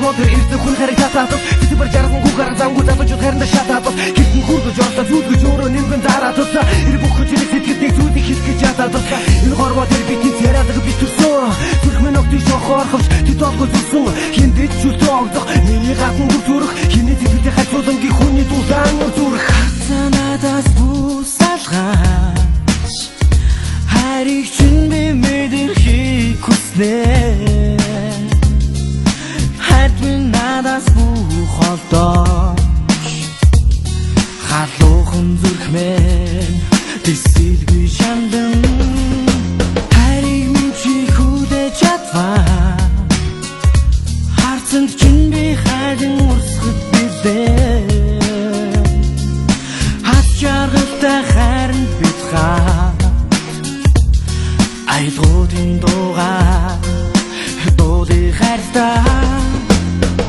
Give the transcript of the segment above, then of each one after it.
Тотер ирсэн хүн хариг татаад Тэсбэр жарган гүгэр зангуу татаж хайранда шатаад Хитэн хүрдэж орсоо зүтгэж өөрөө нэмгэн дараад ир бүхэж ирэх сэтгэлдээ зүудийг хэлгэж ядаад энэ горвоо тэр бидний цараадаг бит төрсөн зүрх минь огт шохорховч тэд олгож зүрсэн хиндэж чүлтөө огдох миний гадна зүрх хинээ сэтгэлдээ хацуулангийн хүний дулаан зүрх надаас бусалгаач хариг чин би мэдэрхийг хүснэ хатвин надаас бухалдооч халуухан зүрх минь тисэлгүй шандан хариг минь чи хүлээж чадваа харцанд чин би хайдан урсгад билээ Жаргалтай хайранд битгаад Айлгуудын дуудыг хайртаа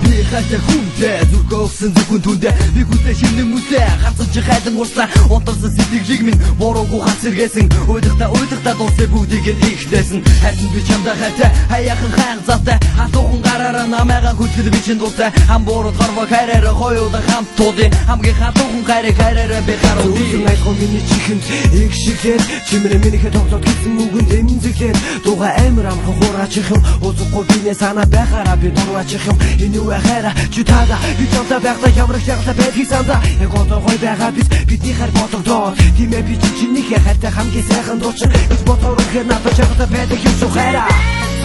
Би хайртай хүнтэй зүрхөө өгсөн зүгэн түндэ Би хүлээ шинэн мүсэ харцан чи хайдан урсаа Унтарсан сэтгэлийг минь бороогүй хац сэргээсэн Уйдахта дуусээ бүгдийг нь ихтэйсэн Хайрсан би чамда хайртай хаяахан хайр завтай Хатуухан гараараа намайгаа хүлгэл би чин дуртай Хам бороод харваа хайраараа хоёулаа хамт туудын Хамгийн хатуухан хайраараа би гарууд Үүсэн айлгоо миний чихэнд их шиглээд Чимэрэ минийхээ тоглоод гисэн үгэнд эмзэглээд Дуга амир амхан хураачих юм Узухгүй бинээ санаа байхаараа би дураачих юм Энэ үе хайраа чи тада Би чамтай байхдаа ямар их шагалтай байдгийг сандаа Яг одоо гой байгаа бидний хайр бодогдоод Тимээ би чинийхээ хайртай хамгийн сайхан дуучин Гэж бодоор үнэхээр надад шагалтай байдаг юм шүү хайраа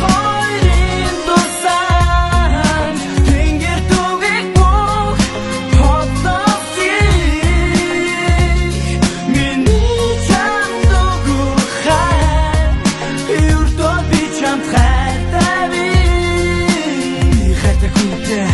Хоёрын дусан Тэнгэр түгэг бүх Хотосих Миний чамд өгөх хайр Юртоо би чамд хайртай би Хайртай хүнтэй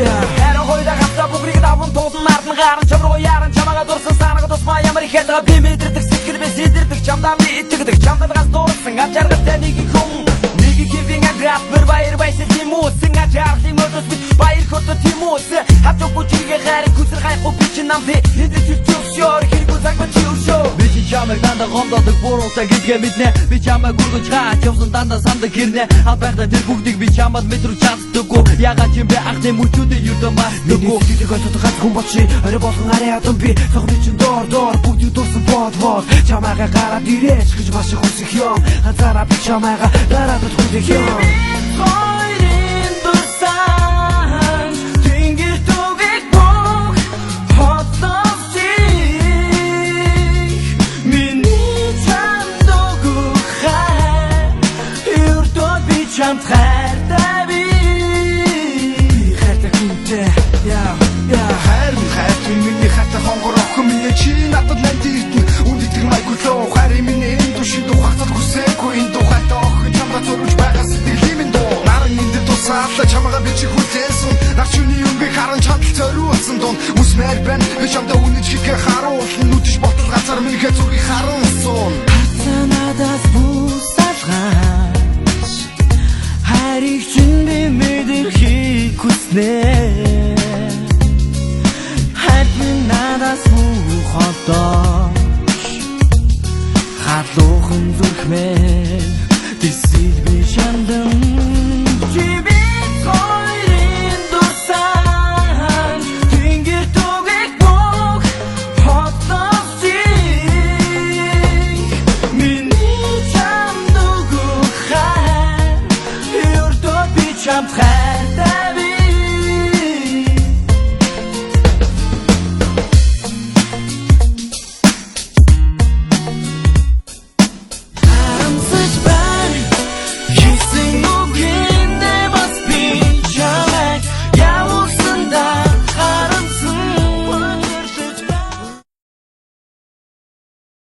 Харин хойда гавта бүгрийг даван туусан Артын гаран чамруу яран чамаага дурсан Санага тусма ямар их хэтга би мэдэрдэг Сэтгэл би сидэрдэг чамдаа би итгэдэг Чамдаа газ дуурсан ав жаргалтай нэг их хүн Нэг их хивэн аграп бір баяр байсэл тимус Синга жаргалын мөдөс бит баяр хөтө тимус Хатуугүй чигээ хайрын күсэр хайхгүй би чи намдэ Эдэ чүрчөөр хэрэггүй загма чи өршөө Би чи чамайг дандаа гомдоодог буруутаа гэдгээ мэднэ Би чамайг үргэж хаач явсан дандаа самдаг хэрнэ Ал байхдаа тэр бүгдийг би чамд мэдрүү чаддаггүй Ягаад ч юм бэ ах тийм үчүүдээ юрдэн бардаггүй Миний сэтгэлийг ойлгох ганц хүн бол чи Орой болгон арай ядам би Цогны чин доор бүгдийг дурсан бод Чамайгаа гараад ирээч гэж маш их хүсэх юм Ганцаараа би чамайгаа дараад хүлээх юм Хоёрын дусан Тэнгэр түгэг бүх Хотосих Миний чамд өгөх хайр Юртоо би чамд хайртай би Хайртай хүнтэй Хайр миний хайртай хонгор охин миний чи надад ланди ирдэн Үнэтгэн майгуулоо хайр миний энэ душид ухацад хүсээгүй энэ тухайтай охин чамдаа зөрүүлж байгаа сэтгэлийн минь дуу Наран энд тусаалаа чамаага би чи хүлээсэн Нарчууны өмгийг харан чадал зориулсан дунд Үсмээр байна би чамдаа үнэж хийхээ харуулна Нүдэж ботол газар минийхээ зүргийг харан суун Надаас бусалгаач Хариг чин би мэдэрхийг хүснэ Хатвин надаас бухалдооч халуухан зүрх минь тисэлгүй шандан Чи бид хоёрын дусан Тэнгэр түгэг бүх Хотосих Миний чамд өгөх хайр Юртоо би чамд хайр